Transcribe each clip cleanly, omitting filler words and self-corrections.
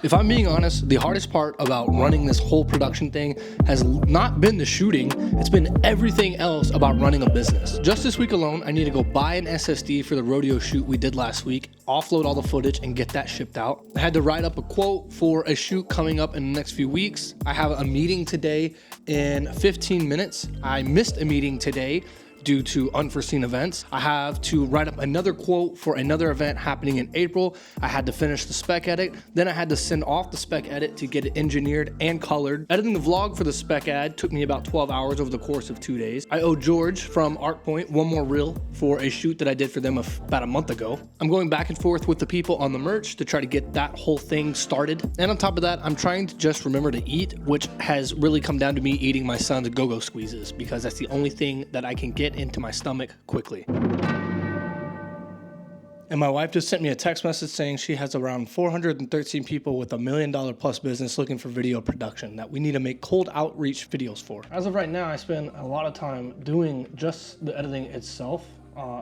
If I'm being honest, the hardest part about running this whole production thing has not been the shooting, it's been everything else about running a business. Just this week alone, I need to go buy an SSD for the rodeo shoot we did last week, offload all the footage and get that shipped out. I had to write up a quote for a shoot coming up in the next few weeks. I have a meeting today in 15 minutes. I missed a meeting today due to unforeseen events. I have to write up another quote for another event happening in April. I had to finish the spec edit. Then I had to send off the spec edit to get it engineered and colored. Editing the vlog for the spec ad took me about 12 hours over the course of 2 days. I owe George from ArtPoint one more reel for a shoot that I did for them about a month ago. I'm going back and forth with the people on the merch to try to get that whole thing started. And on top of that, I'm trying to just remember to eat, which has really come down to me eating my son's go-go squeezes because that's the only thing that I can get into my stomach quickly. And my wife just sent me a text message saying she has around 413 people with $1 million plus business looking for video production that we need to make cold outreach videos for. As of right now, I spend a lot of time doing just the editing itself,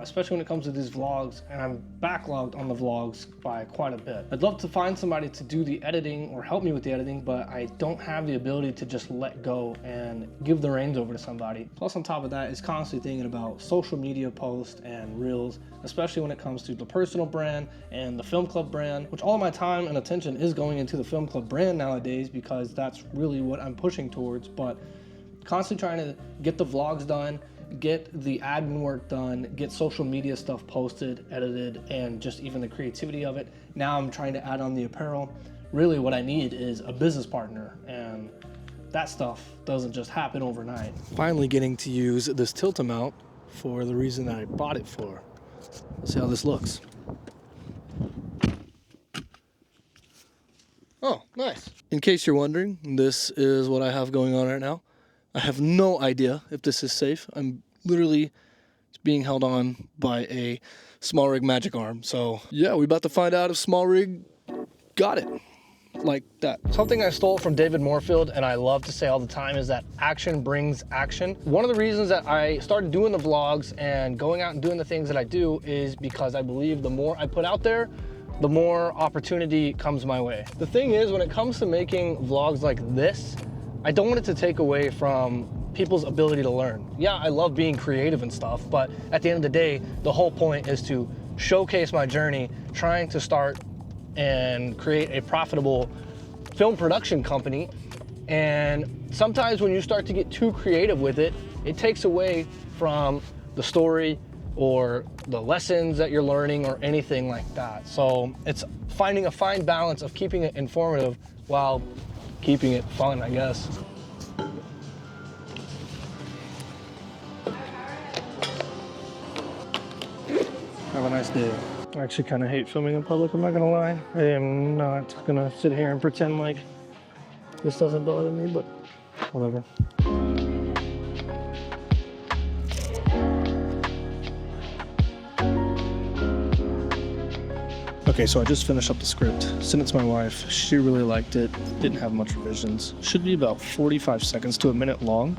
especially when it comes to these vlogs, and I'm backlogged on the vlogs by quite a bit. I'd love to find somebody to do the editing or help me with the editing, but I don't have the ability to just let go and give the reins over to somebody. Plus on top of that is constantly thinking about social media posts and reels, especially when it comes to the personal brand and the film club brand, which all of my time and attention is going into the film club brand nowadays because that's really what I'm pushing towards. But constantly trying to get the vlogs done, get the admin work done, get social media stuff posted, edited, and just even the creativity of it. Now I'm trying to add on the apparel. Really what I need is a business partner, and that stuff doesn't just happen overnight. Finally getting to use this tilt-a-mount for the reason that I bought it for. Let's see how this looks. Oh, nice. In case you're wondering, this is what I have going on right now. I have no idea if this is safe. I'm literally being held on by a small rig magic arm. So yeah, we're about to find out if small rig got it like that. Something I stole from David Moorfield and I love to say all the time is that action brings action. One of the reasons that I started doing the vlogs and going out and doing the things that I do is because I believe the more I put out there, the more opportunity comes my way. The thing is, when it comes to making vlogs like this, I don't want it to take away from people's ability to learn. Yeah, I love being creative and stuff, but at the end of the day, the whole point is to showcase my journey, trying to start and create a profitable film production company. And sometimes when you start to get too creative with it, it takes away from the story or the lessons that you're learning or anything like that. So it's finding a fine balance of keeping it informative while keeping it fun, I guess. Have a nice day. I actually kind of hate filming in public, I'm not gonna lie. I am not gonna sit here and pretend like this doesn't bother me, but whatever. Okay, so I just finished up the script, sent it to my wife. She really liked it, didn't have much revisions. Should be about 45 seconds to a minute long.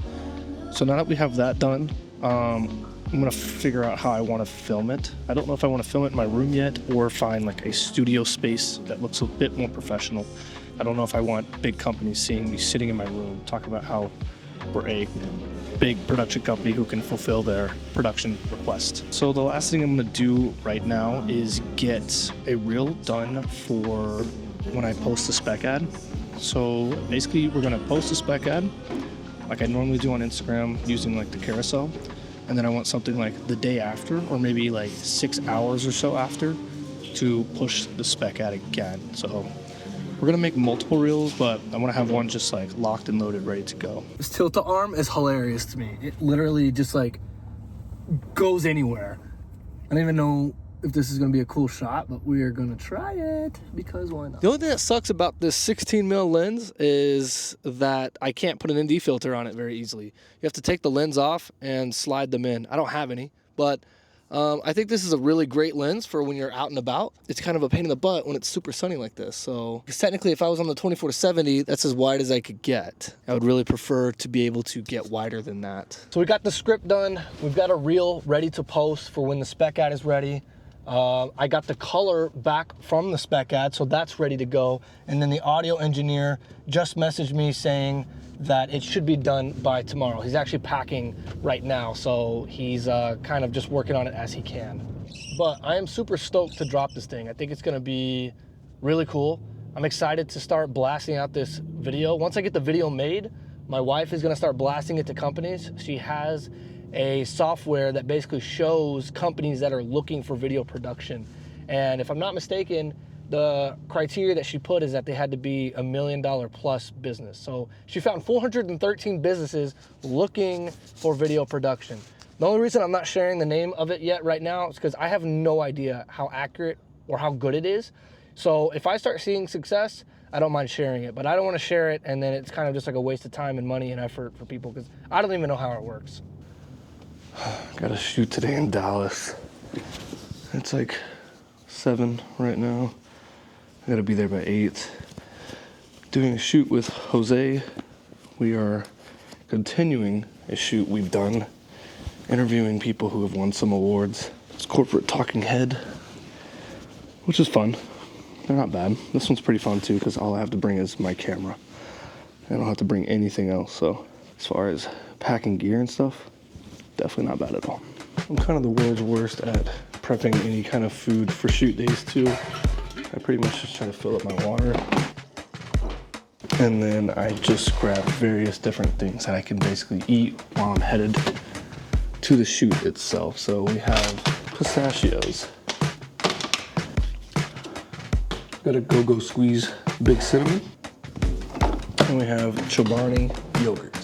So now that we have that done, I'm gonna figure out how I wanna film it. I don't know if I wanna film it in my room yet or find like a studio space that looks a bit more professional. I don't know if I want big companies seeing me sitting in my room, talking about how we're a big production company who can fulfill their production request. So the last thing I'm gonna do right now is get a reel done for when I post the spec ad. So basically we're gonna post a spec ad like I normally do on Instagram using like the carousel. And then I want something like the day after or maybe like 6 hours or so after to push the spec ad again. So we're gonna make multiple reels, but I wanna have one just like locked and loaded, ready to go. This tilt-a arm is hilarious to me. It literally just like goes anywhere. I don't even know if this is gonna be a cool shot, but we are gonna try it because why not? The only thing that sucks about this 16mm lens is that I can't put an ND filter on it very easily. You have to take the lens off and slide them in. I don't have any, but I think this is a really great lens for when you're out and about. It's kind of a pain in the butt when it's super sunny like this. So, because technically if I was on the 24-70, that's as wide as I could get. I would really prefer to be able to get wider than that. So we got the script done. We've got a reel ready to post for when the spec ad is ready. I got the color back from the spec ad, so that's ready to go. And then the audio engineer just messaged me saying that it should be done by tomorrow. He's actually packing right now, so he's kind of just working on it as he can. But I am super stoked to drop this thing. I think it's gonna be really cool. I'm excited to start blasting out this video. Once I get the video made, my wife is gonna start blasting it to companies. She has a software that basically shows companies that are looking for video production. And if I'm not mistaken, the criteria that she put is that they had to be $1 million plus business. So she found 413 businesses looking for video production. The only reason I'm not sharing the name of it yet right now is because I have no idea how accurate or how good it is. So if I start seeing success, I don't mind sharing it, but I don't want to share it and then it's kind of just like a waste of time and money and effort for people because I don't even know how it works. Got a shoot today in Dallas. It's like 7 right now. I gotta be there by 8. Doing a shoot with Jose. We are continuing a shoot we've done, interviewing people who have won some awards. It's corporate talking head, which is fun. They're not bad. This one's pretty fun too because all I have to bring is my camera. I don't have to bring anything else. So as far as packing gear and stuff, definitely not bad at all. I'm kind of the world's worst at prepping any kind of food for shoot days too. I pretty much just try to fill up my water. And then I just grab various different things that I can basically eat while I'm headed to the shoot itself. So we have pistachios. Got a Go-Go Squeeze Big Cinnamon. And we have Chobani yogurt.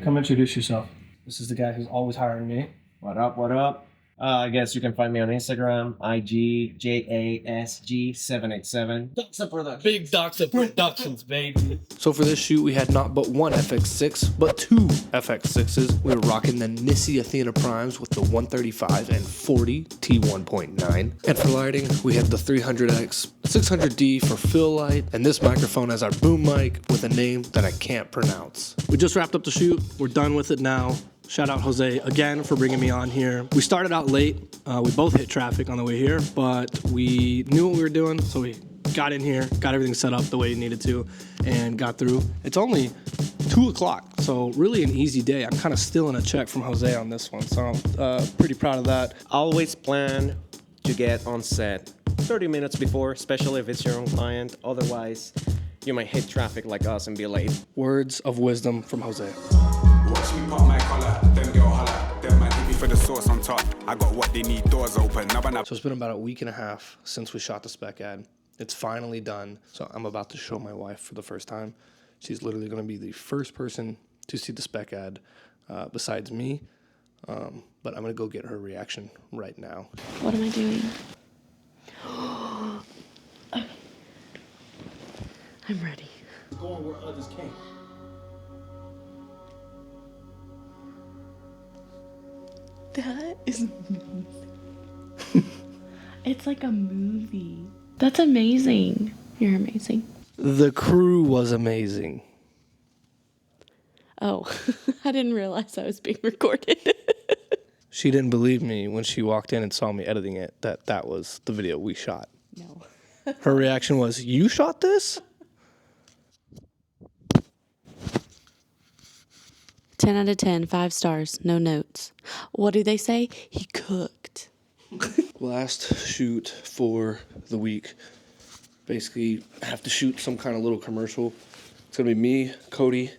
Come introduce yourself. This is the guy who's always hiring me. What up, what up? I guess you can find me on Instagram, IGJASG787. Doxa Productions. Big Doxa Productions, baby. So for this shoot, we had not but one FX6, but two FX6s. We were rocking the Nissi Athena Primes with the 135 and 40 T1.9. And for lighting, we had the 300X 600D for fill light, and this microphone as our boom mic with a name that I can't pronounce. We just wrapped up the shoot. We're done with it now. Shout out Jose again for bringing me on here. We started out late. We both hit traffic on the way here, but we knew what we were doing, so we got in here, got everything set up the way it needed to, and got through. It's only 2 o'clock, so really an easy day. I'm kind of stealing a check from Jose on this one, so I'm pretty proud of that. Always plan to get on set 30 minutes before, especially if it's your own client. Otherwise, you might hit traffic like us and be late. Words of wisdom from Jose. Watch me pop my collar, them girl holla, them man hit me for the sauce on top. I got what they need, doors open. So it's been about a week and a half since we shot the spec ad. It's finally done. So I'm about to show my wife for the first time. She's literally going to be the first person to see the spec ad besides me. But I'm going to go get her reaction right now. What am I doing? I'm ready. Going where others can't. That is amazing. It's like a movie. That's amazing. You're amazing. The crew was amazing. Oh, I didn't realize I was being recorded. She didn't believe me when she walked in and saw me editing it, that was the video we shot. No. Her reaction was, "You shot this?" 10 out of 10, 5 stars, no notes. What do they say? He cooked. Last shoot for the week. Basically, have to shoot some kind of little commercial. It's gonna be me, Cody,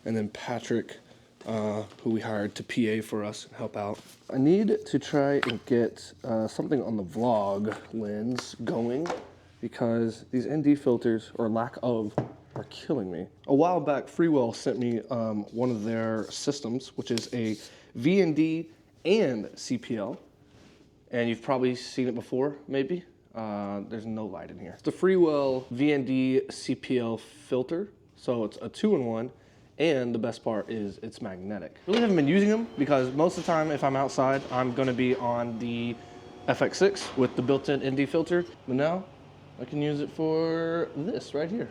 and then Patrick, who we hired to PA for us and help out. I need to try and get something on the vlog lens going because these ND filters, or lack of, are killing me. A while back, Freewell sent me one of their systems, which is a VND and CPL. And you've probably seen it before, maybe. There's no light in here. It's the Freewell VND CPL filter. So it's a 2-in-1. And the best part is it's magnetic. Really haven't been using them because most of the time if I'm outside, I'm gonna be on the FX6 with the built-in ND filter. But now, I can use it for this right here.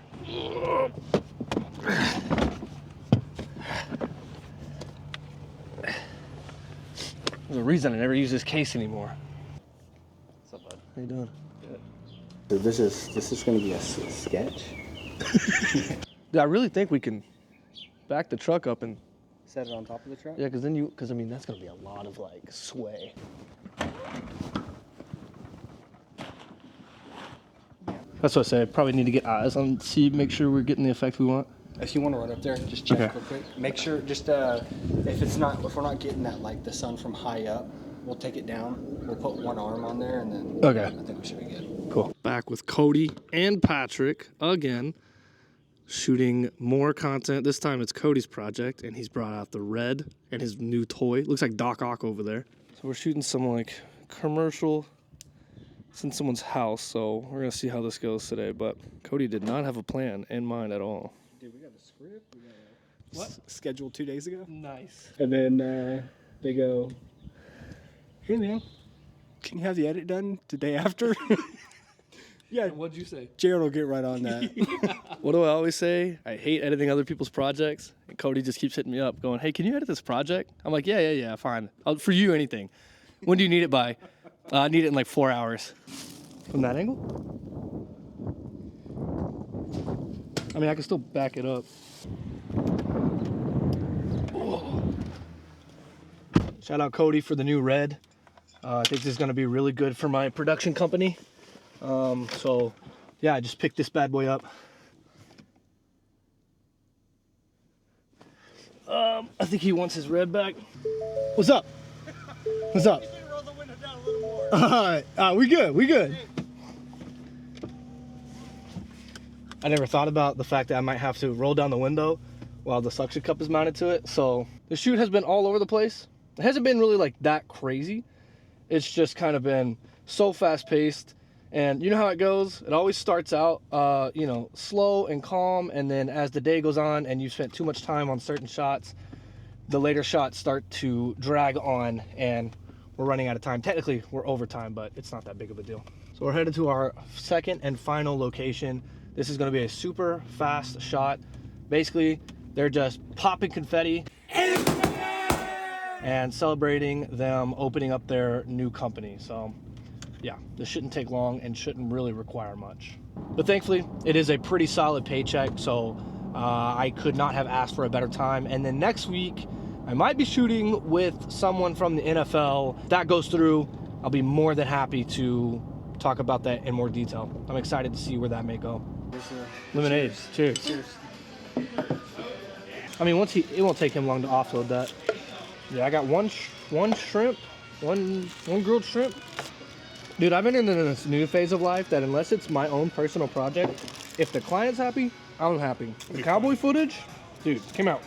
There's a reason I never use this case anymore. What's up, bud? How you doing? Good. So this is going to be a sketch? Dude, I really think we can back the truck up and... Set it on top of the truck? Yeah, because I mean, that's going to be a lot of, like, sway. That's what I say. Probably need to get eyes on, make sure we're getting the effect we want. If you want to run up there, just check Okay. real quick. Make sure, just if we're not getting that, like, the sun from high up, we'll take it down. We'll put one arm on there, and then Okay. I think we should be good. Cool. Back with Cody and Patrick again, shooting more content. This time it's Cody's project, and he's brought out the red and his new toy. Looks like Doc Ock over there. So we're shooting some like commercial. It's in someone's house, so we're gonna see how this goes today. But Cody did not have a plan in mind at all. Dude, we got a script. We got a scheduled 2 days ago. Nice. And then they go, hey man, can you have the edit done the day after? Yeah, What'd you say? Jared will get right on that. What do I always say? I hate editing other people's projects. And Cody just keeps hitting me up going, hey, can you edit this project? I'm like, yeah, fine. For you, anything. When do you need it by? I need it in like 4 hours. From that angle? I mean, I can still back it up. Oh. Shout out Cody for the new red. I think this is going to be really good for my production company. So yeah, I just picked this bad boy up. I think he wants his red back. What's up? What's up? Roll the window down a little more. All right, we good. I never thought about the fact that I might have to roll down the window while the suction cup is mounted to it. So the shoot has been all over the place. It hasn't been really like that crazy. It's just kind of been so fast paced. And you know how it goes. It always starts out, slow and calm. And then as the day goes on and you've spent too much time on certain shots, the later shots start to drag on and we're running out of time. Technically, we're over time, but it's not that big of a deal. So we're headed to our second and final location. This is going to be a super fast shot. Basically, they're just popping confetti and celebrating them opening up their new company. So yeah, this shouldn't take long and shouldn't really require much. But thankfully, it is a pretty solid paycheck, so I could not have asked for a better time. And then next week, I might be shooting with someone from the NFL. If that goes through, I'll be more than happy to talk about that in more detail. I'm excited to see where that may go. Lemonade. Cheers. I mean, it won't take him long to offload that. Yeah, I got one shrimp, one grilled shrimp. Dude, I've been in this new phase of life that unless it's my own personal project, if the client's happy, I'm happy. The cowboy footage, dude, came out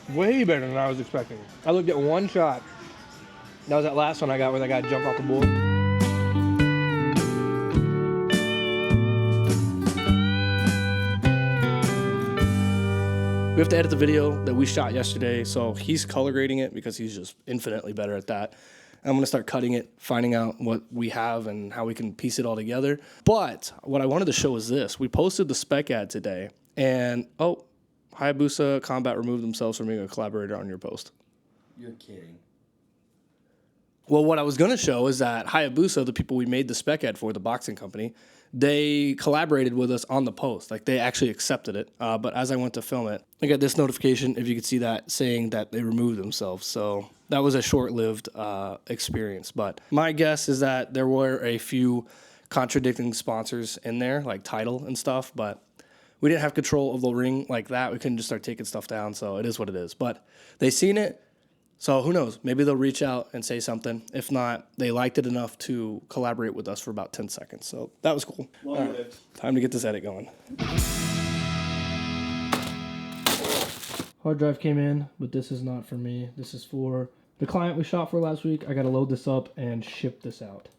way better than I was expecting. I looked at one shot. That was that last one I got where that guy jumped off the bull. We have to edit the video that we shot yesterday, so he's color grading it because he's just infinitely better at that. I'm gonna start cutting it, finding out what we have and how we can piece it all together. But what I wanted to show is this. We posted the spec ad today, and Hayabusa Combat removed themselves from being a collaborator on your post. You're kidding. Well, what I was gonna show is that Hayabusa, the people we made the spec ad for, the boxing company, they collaborated with us on the post. Like, they actually accepted it. But as I went to film it, I got this notification, if you could see that, saying that they removed themselves. So that was a short-lived experience. But my guess is that there were a few contradicting sponsors in there, like Tidal and stuff. But we didn't have control of the ring like that. We couldn't just start taking stuff down. So it is what it is. But they seen it. So who knows? Maybe they'll reach out and say something. If not, they liked it enough to collaborate with us for about 10 seconds. So that was cool. All right, time to get this edit going. Hard drive came in, but this is not for me. This is for the client we shot for last week. I got to load this up and ship this out.